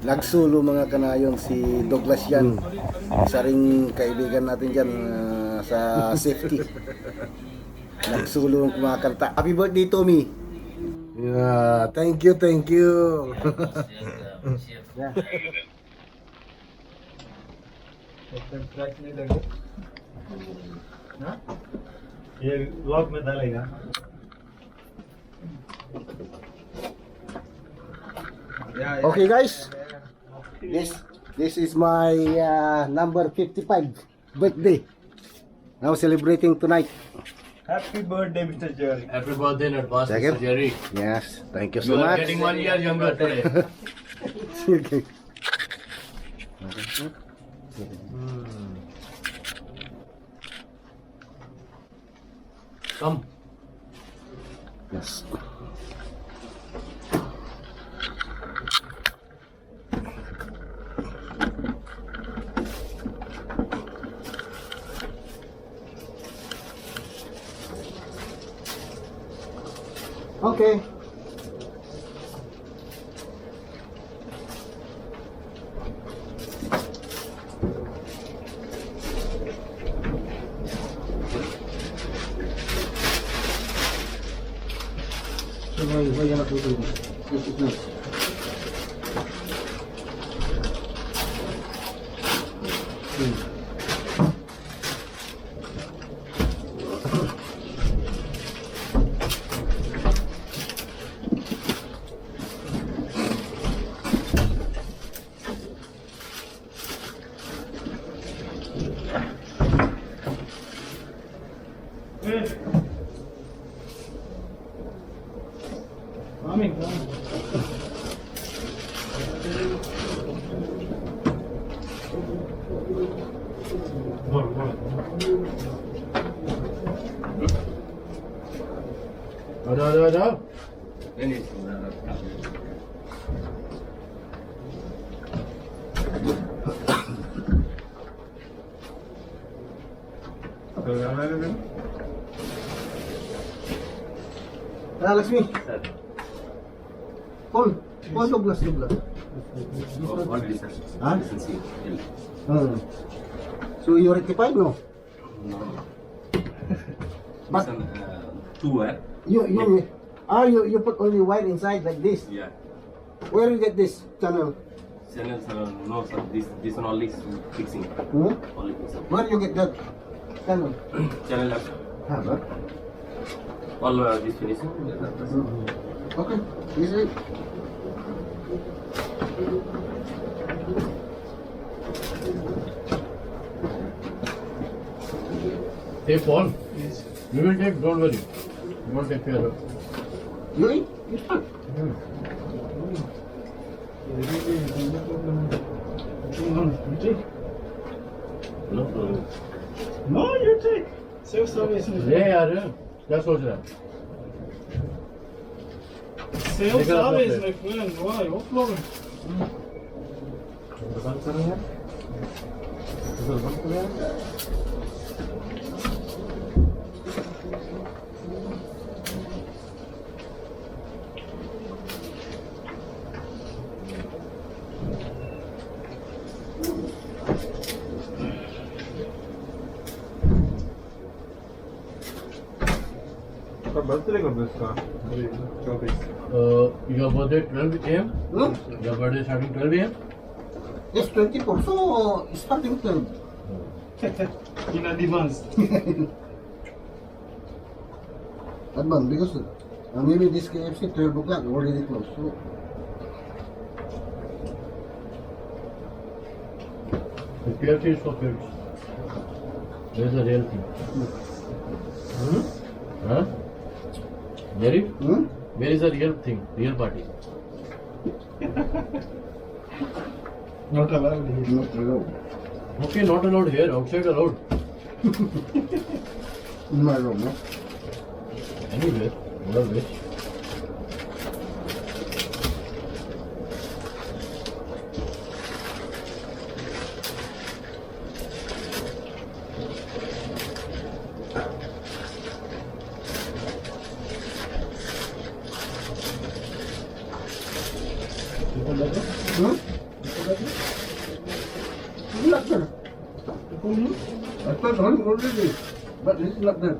Nagsulo mga kanayong si Douglas yan. Isa ring kaibigan natin dyan sa safety. Nagsulo ng kumakanta. Happy birthday, Tommy! Yeah, thank you, thank you. Yeah. ये blog में डालेगा Okay guys, this is my number 55 birthday. Now celebrating tonight. Happy birthday mister Jerry Happy birthday in advance, Second. Mr. Jerry. Yes, thank you You so are much. getting 1 year younger today. Okay. Come. Yes. Okay. Voy a la foto. Ada. Lakshmi. Call Douglas. Huh? So you rectified, no? But Two, you put only wire inside like this. yeah. Where you get this channel? Channels, no, sir. This one only is fixing. Hmm? Only fixing. Where you get that channel? Channel left. All this finishing. Okay, this is it. Take on. We will take, don't worry. We will take care of it. Really? You start. No problem. No you take self service ले यार क्या सोच रहा है self service में friend why no problem बंद करो यार बंद करो यार बर्थडे कब है इसका 24 your birthday 12 a.m. Hmm? Your birthday starting 12 a.m. It's 24, so starting 12. in advance Advan, because maybe this KFC 12 o'clock already closed. So The KFC is for kids. There's a real thing. Huh? Jerry? Where is the real thing? Real party? not allowed here not allowed. Okay, not allowed here. Outside allowed. In my room, no? Anywhere. Whatever wish. Hmm? Like that. I thought already, but it's like that.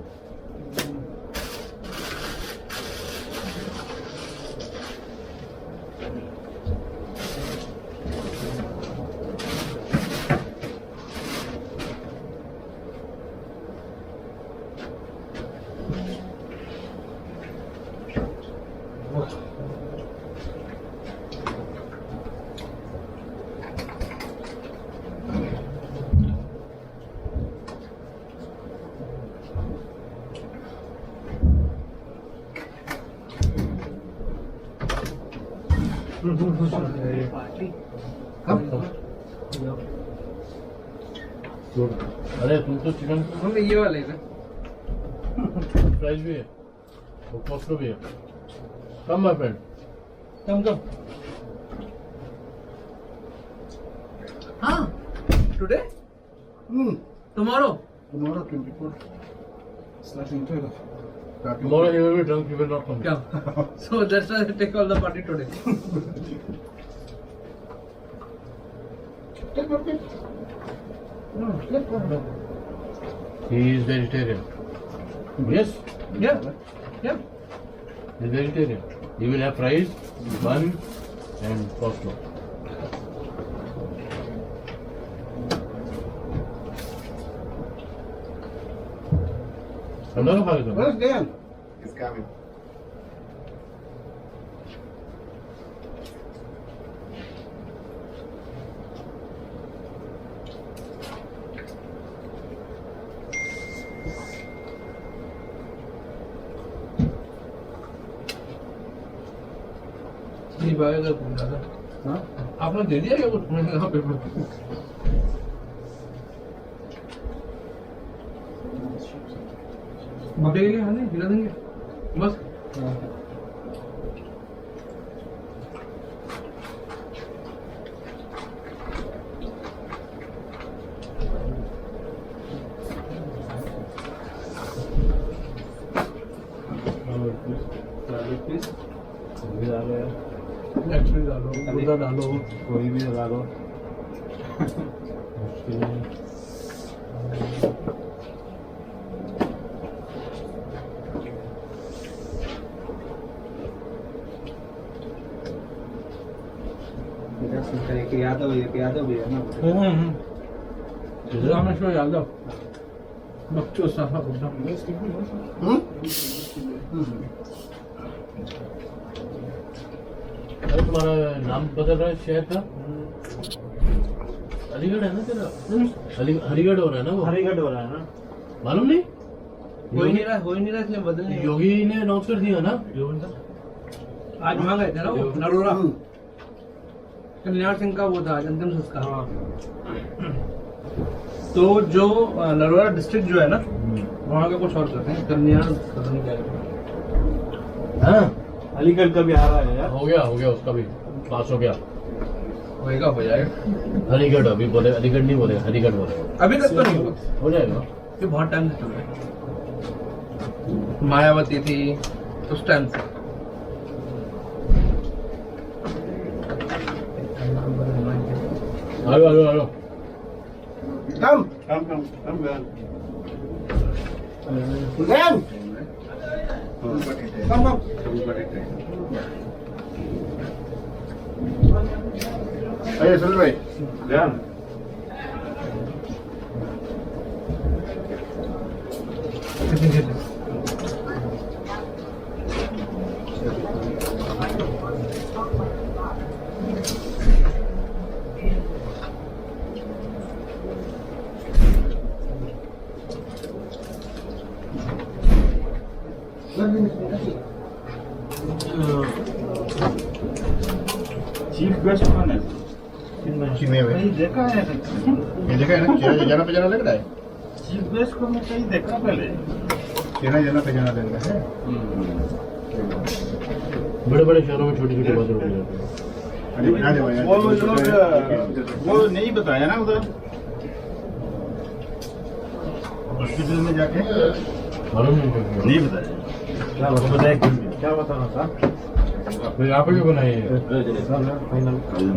अरे तुम तो chicken हम ये वाले ना fries भी है और पोस्टो भी है कम माय फ्रेंड कम कम हाँ today tomorrow Tomorrow 24. Starting 12. Tomorrow you will be drunk, you will not come. क्या so that's why I take all the party today He is vegetarian. Yes, yeah yeah he is vegetarian. He will have fries, bun, and coleslaw. हम दोनों खा लेते हैं Where's Dan? It's coming. नहीं भाई पूछ रहा था Huh? आपने दे दिया क्या कुछ मैंने कहा पेपर बटेगा क्या खाने खिला देंगे बस एक्चुअली डालो उधर डालो कोई भी लगा दो यादव भी है ना रामेश्वर यादव बच्चों साफा कुछ अरे तुम्हारा नाम बदल रहा है शहर का अलीगढ़ है ना तेरा हरिगढ़ हो रहा है ना वो हरिगढ़ हो रहा है ना मालूम नहीं हो ही नहीं रहा इसलिए बदलने योगी ने अनाउंस कर दिया ना आज वहाँ गए थे ना वो नरोरा कल्याण सिंह का वो था आज अंतिम संस्कार तो जो नरोरा डिस्ट्रिक्ट जो है ना वहाँ का कुछ और करते हैं कल्याण पता नहीं क्या हाँ अलीगढ़ का भी आ रहा है यार हो गया उसका भी पास हो गया होएगा हो जाएगा हरिगढ़ अभी बोले अलीगढ़ नहीं बोले हरिगढ़ बोले अभी तक तो नहीं हुआ हो जाएगा ये बहुत टाइम से चल रहा है मायावती थी उस टाइम से hello Come, come Dan. Come. Ayo, Sunil bhai. Dan chief guest कौन है Sini bhai. कहीं देखा है ये जगह है ना क्या जाना पे जाना लग रहा है चीफ गेस्ट को मैं कहीं देखा पहले जाना पे जाना लग रहा है बड़े बड़े शहरों में छोटी छोटी बातें होती रहती हैं अरे बना दे भाई वो लोग वो नहीं बताया ना उधर हॉस्पिटल में जाके मालूम नहीं क्यों नहीं बताया क्या बताना था फिर यहाँ पे भी बनाई है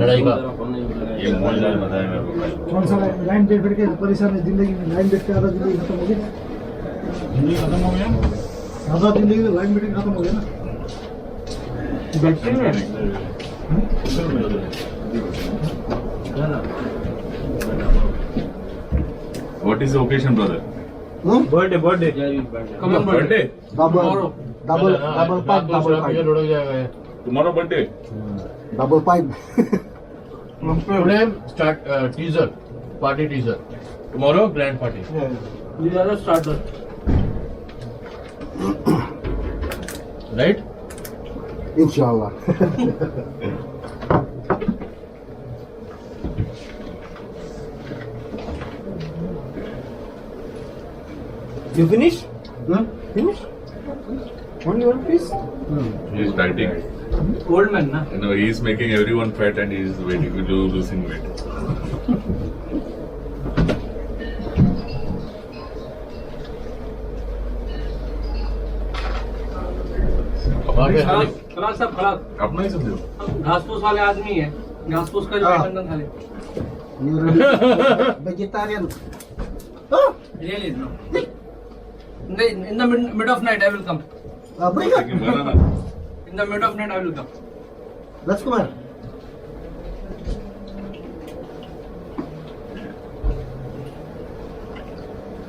लड़ाई का ये मोलदार बताया मेरे को। कौन सा लाइन बेट बैठ के परेशान है जिंदगी में, लाइन बेट के आधा जिंदगी खत्म हो गई, हिंदी खत्म हो गया। आधा जिंदगी में लाइन बेट खत्म हो गया ना। बैठते हैं What is the occasion, brother? Birthday birthday come on birthday double pipe, double pipe, लुढ़क जाएगा ये Tomorrow birthday. Double pipe. Today start teaser party teaser tomorrow grand party these are the starter right इंशाल्लाह। you finish Finish? Only one piece? He is dieting. old man na You know, he is making everyone fat and he is waiting to losing weight. खलास सब खलास अपना ही समझो। घास फूस वाले आदमी है घास फूस का जो हाँ। आइटम खाले Vegetarian. really no in the mid of night I will come Bring it. लेकिन बनाना in the mid of night I will come Rajkumar.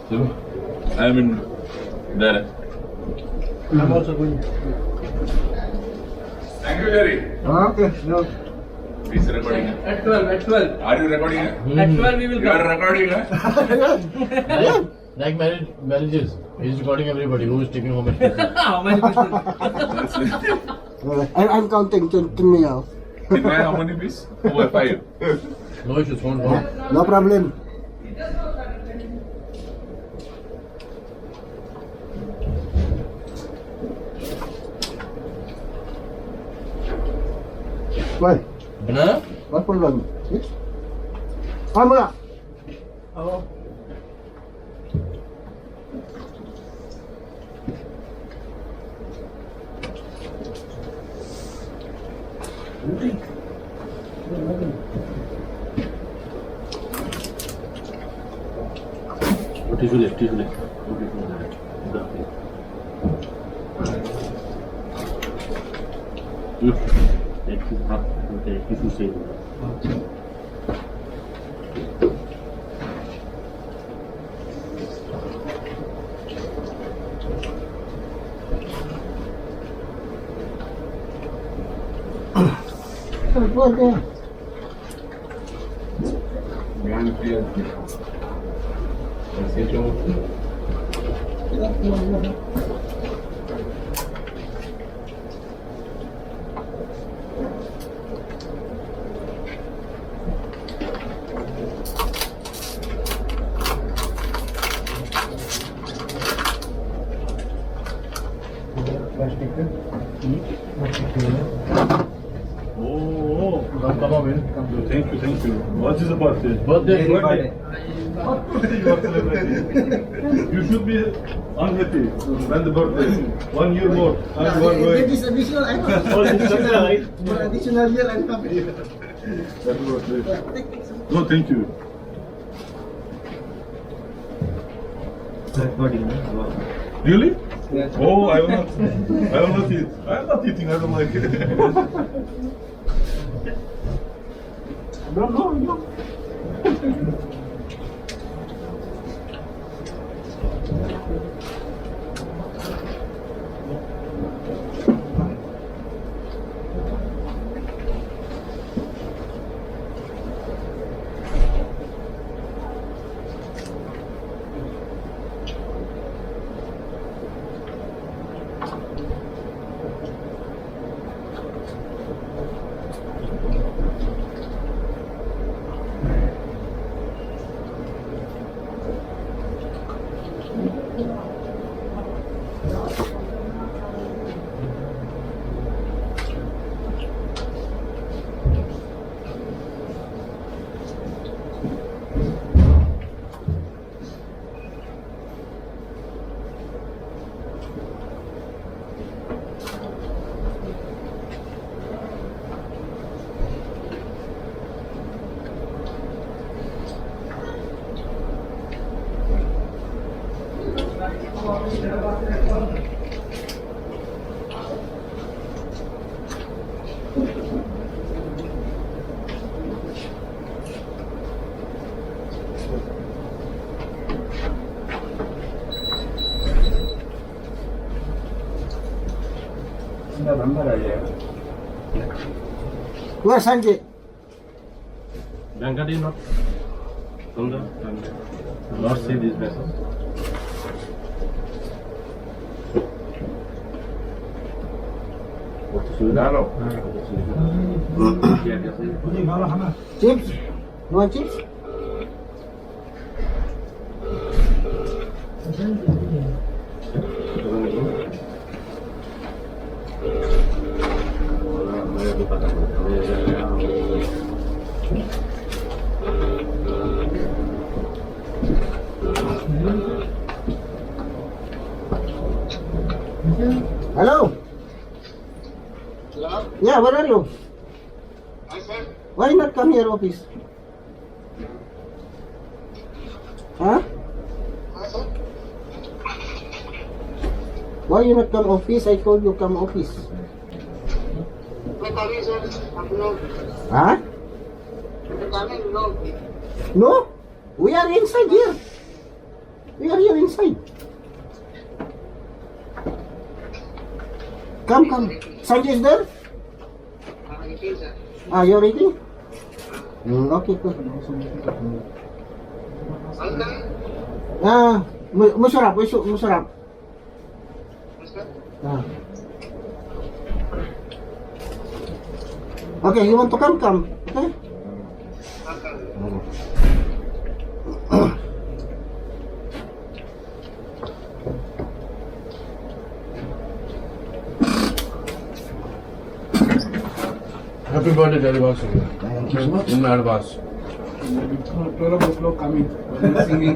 चलो I am in there. I'm also going Thank you, Jerry. Okay. No. He's recording. at 12 Are you recording? at 12 we will You are come recording. like marriages he's recording everybody who is taking home and how many pieces I'm counting. Tell me now. In my how many piece? Over 5. no issues won't go No problem. Why? banana What problem? Yes? Mula. Oh, come on in thank you, thank you. What is the birthday? birthday You should be unhappy when the birthday. 1 year more. And you are going. Additional. Additional year I'm happy. Happy birthday. No, thank you. Really? Oh, I will not. I will not eat. I am not eating. I don't like it. No. Where Sanjay? Banker is not. Sundar. Not see this message. Hello. Chips? You want chips? Hello? Hello? Yeah, where are you? Why not come here office? Huh? Why you not come office? I told you come office. Huh? No? We are inside here. We are here inside. Come, come. Sanjay is there? Ah, you ready? Okay, good. Ah, Musharraf, Musharraf. Ah. Okay, you want to come, come. Okay? Happy birthday, Delibas. Thank you so much. In advance. 12 o'clock coming. Singing.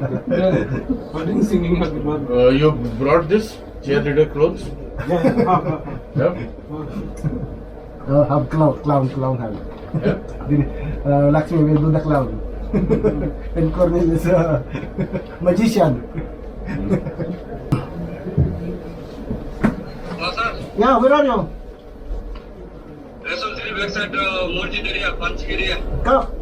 Singing happy birthday. You brought this cheerleader clothes? Yep. Have clown have. Yeah. Lakshmi will do the clown. And Cornel is a magician. Yeah, where are you?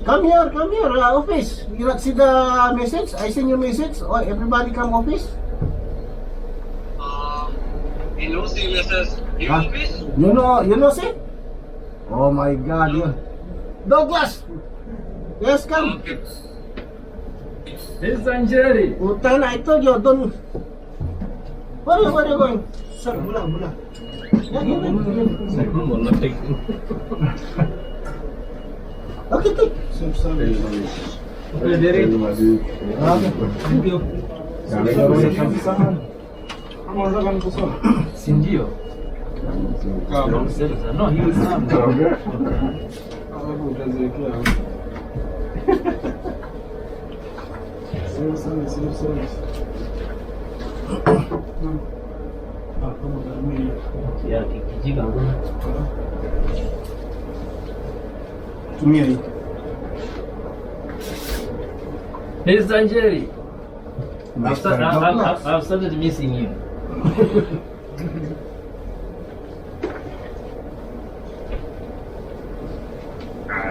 Come here, office. You not see the message? I send you message. Oh, everybody come office. You know the message. You Huh? office? You know, see? Oh my God, you. Douglas. Yes, come. Okay. This is Sanjay. Utan, I told you, don't. Where are you going? Sir, mula. Yeah, give it. Okay, take. Okay, Derek. Okay. Thank you. Sindio. No, he was not. Yeah, Here's Sanjay. I've started missing you.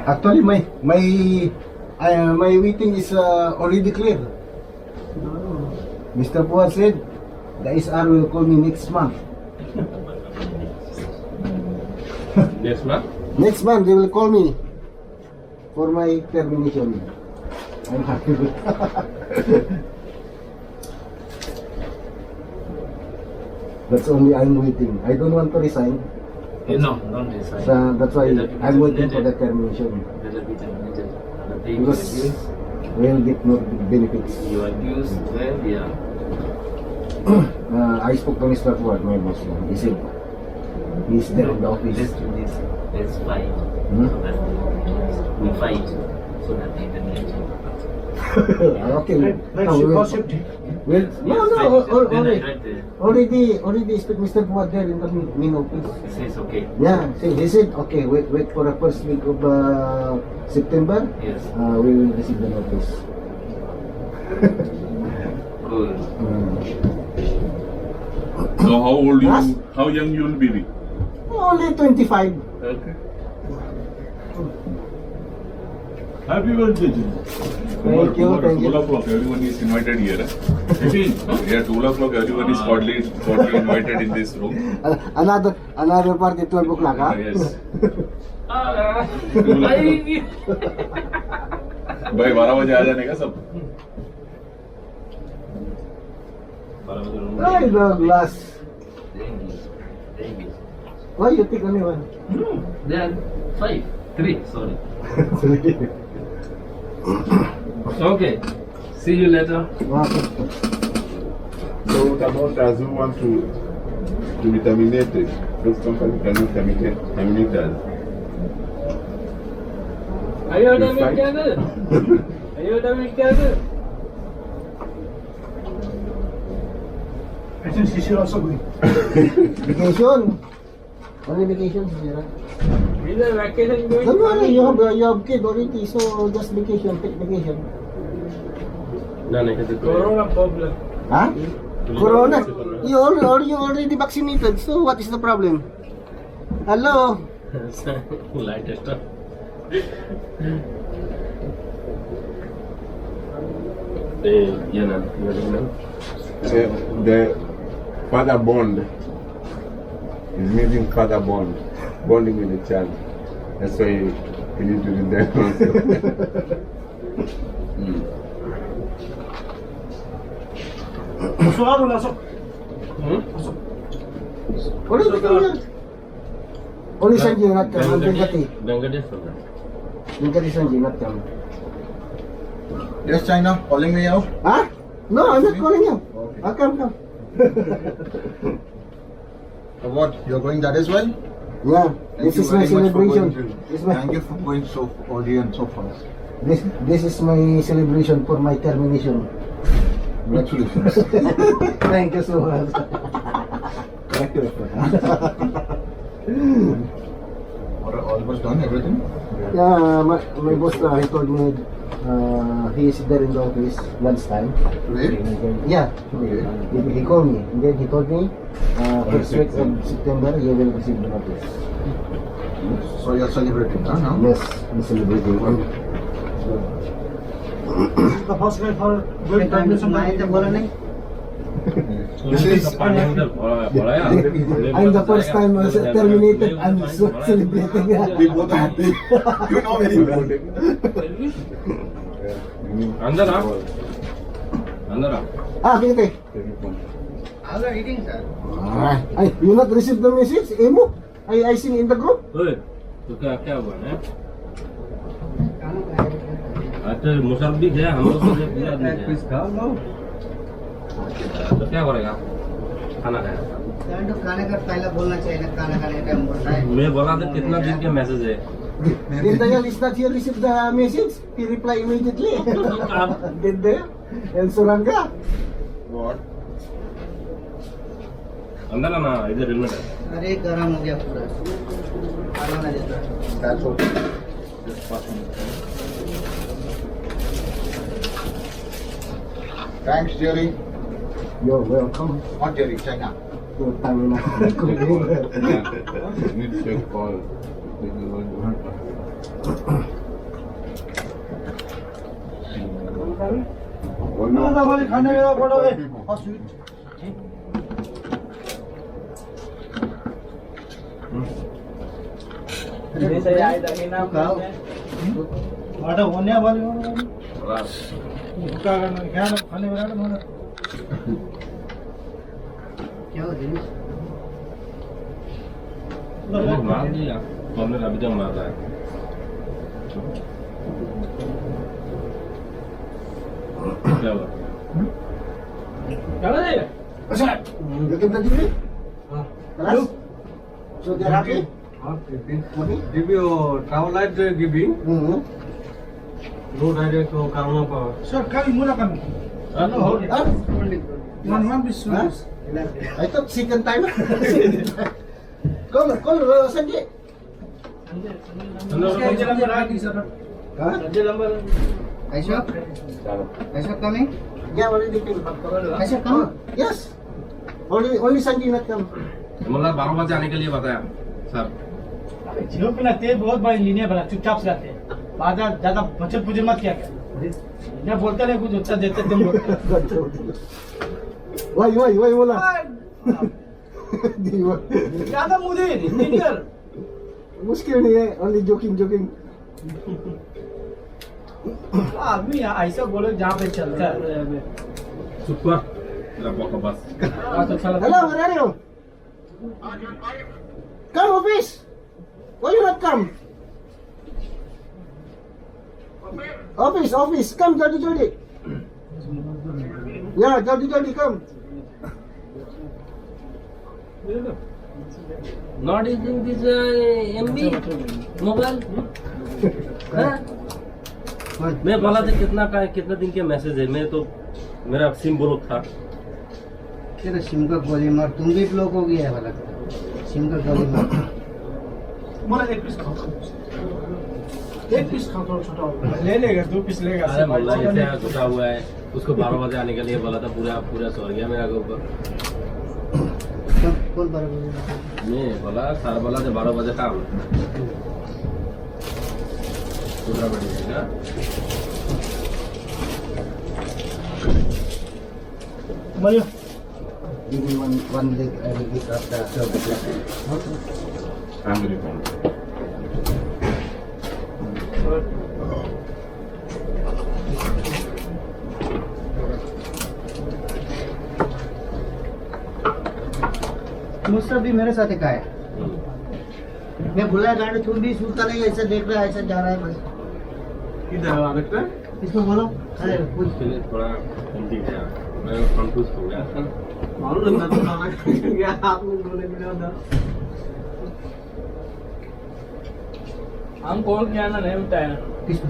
Actually, my waiting is already clear. Mr. Puan said the SR will call me next month. Next month? Next month they will call me for my termination. I'm happy with That's only I'm waiting. I don't want to resign. No, don't decide. So that's why I'm waiting for the termination. Because we'll get more benefits. You abuse, well, yeah. I spoke to Mr. Fuad, my boss. He said he's there in the office. Let's do this. Let's fight. Hmm? So that we fight. So that they can get you. Okay. Well, already speak Mr. Fuad there in the main office. He says okay. Yeah, he said okay. Wait for the first week of September. Yes. We will receive the notice. Good. So how old Yes. you, how young you will be? Only 25. Okay. Happy birthday, Jim. Thank you, thank you. 12 o'clock, everyone is invited here. Yeah, 12 o'clock, everyone is cordially invited in this room. Another party 12 o'clock, huh? Yes. भाई 12 बजे आ जाने का सब. Ay, Douglas. Why you take only one? Then 5, 3, sorry. Okay. See you later. So what about us who want to be terminated? Those companies cannot terminate us. Ayo You dah fight? mikir ke? Ayo dah mikir ke? I think she should also going. Vacation. Only vacation, Sisira. Bila vacation going? Don't worry, you have kid already, so just vacation, take vacation. ना नहीं कहते Corona problem. Huh? Corona? You already vaccinated, so what is the problem? Hello? Light extra ये ना The father bond is missing father bonding with the child. That's why we need to do that also. Masuk lah, masuk. Only Sanjay not come, and Venkati. Venkatesh होगा Venkati Sanjay not come. Yes, China, calling me out. Huh? No, I'm not calling you. I'll come. So what? You're going that as well? Yeah, Thank this you is my very much for celebration. going to- This is my, Thank you for going so early and so fast. this is my celebration for my termination. Congratulations. Thank you so much. Thank you. Almost done everything? Yeah, my boss, he told me he is there in the office lunchtime. Today? Yeah, Today? he called me and then he told me first week of September you will receive the notice. So you're celebrating, huh? Now? Yes, I'm celebrating. The first guy for going termination. This is पानी अंदर भरा है I'm the first time terminated. I'm so celebrating. we both are happy. You know very well. अंदर आ अंदर आ Okay. You not received the message, Emo? I seen in the group. ओए तो क्या हुआ है अच्छा मुसर भी गया हम लोग से पूरा दिन गया तो क्या करेगा खाना खाएगा तो खाने का पहले बोलना चाहिए ना, खाना खाने का टाइम बोल रहा है। मैं बोला था कितना दिन के मैसेज है Dindayal is not here received the message. He reply immediately. Dindayal and Suranga. What? अंदर आना इधर हेलमेट है अरे गरम हो गया पूरा, खाना ना देता। That's okay. Just pass on. Thanks, Jerry. You're welcome. Not Jerry, China. Your time na. Need to call. खाने का बड़ा है। बड़ा होने वाली खाने में क्या हो रही मार दिया हमने अभी तक मार रहा है क्या हुआ You can continue? Yes. So they're happy? Happy? Give you travel light giving. Mm-hmm. No direct to Karma Power. Sir कभी मुला कमी मन विश्वास I thought second time. Call Sanjay. Huh? ऐसा ऐसा कमी Yeah, already came. ऐसा कम Yes. Only Sanjay not come. मतलब 12 बजे आने के लिए बताया सर जियो पे लगते हैं बहुत बड़ी लीनिया बना, चुपचाप से रहते हैं, बाजार ज्यादा बचत पूजन मत किया कर, मैं बोलते नहीं कुछ उत्तर देते तुम बोलते Why बोला? ज्यादा मुझे इंजीनियर मुश्किल नहीं है, ओनली जोकिंग जोकिंग। आदमी ऐसा बोलो जहाँ पे चलता है। चुप कर तेरा बकवास। अच्छा लगा। Hello, where are you? Come office. Why you not come? Office, come jodi. Yeah, jodi come. Not using this MB mobile. मैं बोला था कितना दिन के मैसेज है, मैं तो मेरा सिम ब्लॉक था। तेरा सिम का गोली मार, तुम भी ब्लॉक हो गया है वाला सिम का गोली मार। बोला एक पीस खाओ थोड़ा छोटा होगा। ले लेगा 2 पीस लेगा। अरे मोला जैसे घुटा हुआ है, उसको 12 बजे आने के लिए बोला था, पूरा सो गया मेरा के ऊपर। कौन बराबर? मैं बोला सारा बोला जो 12 बजे काम पूरा बढ़िया बोलियो। Give me one leg, I will give after. American. मुझसे भी मेरे साथ का है। मैं बुलाया गाड़ी, तुम भी सुनता नहीं, ऐसा देख रहा है, ऐसा जा रहा है बस। किधर है आदित्य? इसको बोलो। अरे कुछ उसके लिए थोड़ा हिंदी है, मैं कंफ्यूज हो गया। मालूम नहीं था क्या आप लोग बोले मिला था। हम कॉल किया ना, नहीं उठाया। किसको?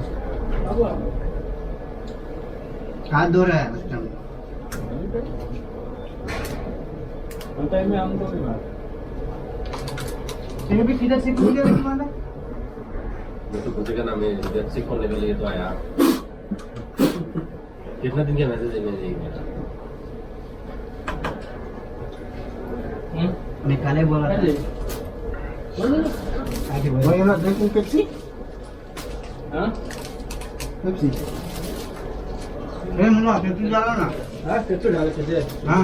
हाथ धो रहा है उस टाइम। टाइम में हम तो भी बात। ये भी किधर से खुल गया तुम्हारा? मैं तो पूछेगा ना, मैं इधर से खोलने के लिए तो आया। कितना दिन का मैसेज है मेरे लिए? निकाले बोला था। आगे Why बोलो। you not drinking Pepsi? हाँ? Pepsi. ए मुन्ना पेप्सी डालो ना। हाँ पेप्सी डाले थे। हाँ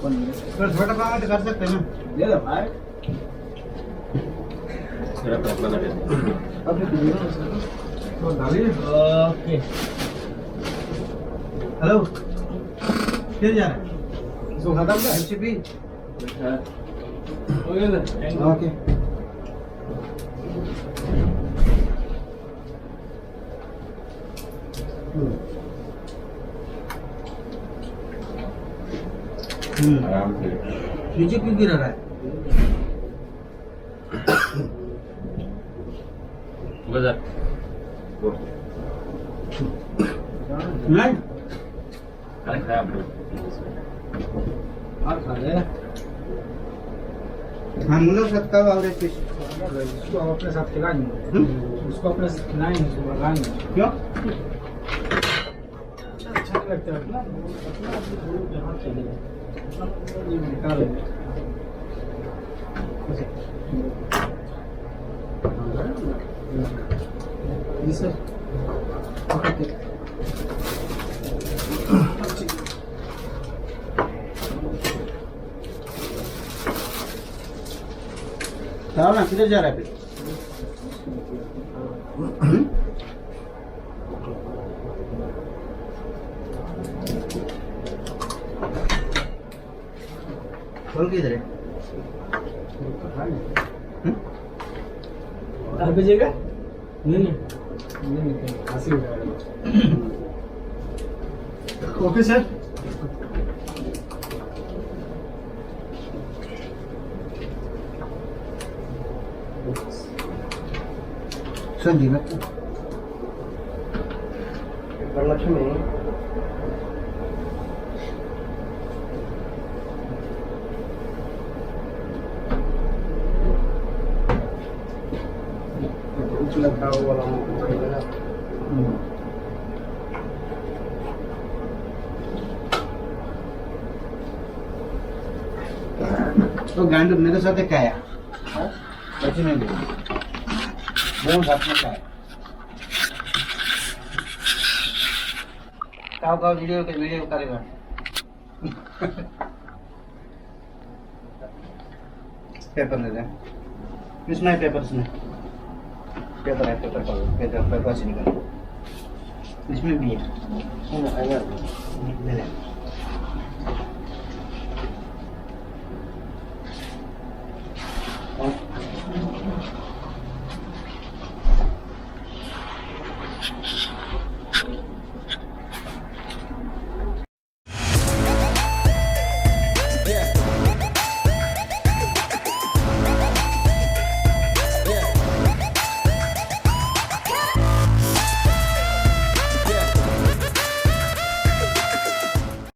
पर छोटा काम तो कर सकते हैं ना। ले लो भाई। मेरा फैसला ना कर। Apa tu? तो डालिए। ओके। हेलो। किधर जा रहे हैं? So खत्म का? एमसीपी। हो गया ना? Okay. आराम से। नीचे क्यों गिरा रहा है? बाजार नहीं। अरे खाया आप लोग। हाँ खा ले। हम लोग सबका एवरेज पीस। उसको हम अपने साथ खिलाएंगे। उसको अपने साथ खिलाएंगे, उसको भगाएंगे। क्यों? अच्छा नहीं लगता है अपना जहाँ चलेगा निकालेंगे। ये सर ओके। चलो ना, किधर जा रहा है फिर? खोल किधर है? भेजेगा? नहीं खांसी हो जाएगा। Okay sir. Sanjeev Lexmi. Sudah tahu kalau mau gimana. तो गांडू मेरे साथ क्या है? बच्चे में भी वो साथ में क्या है? का वीडियो करेगा। पेपर ले लें। इसमें है पेपर, इसमें पेपर है, पेपर का पेपर पेपर से निकालो। इसमें भी है, ले ले।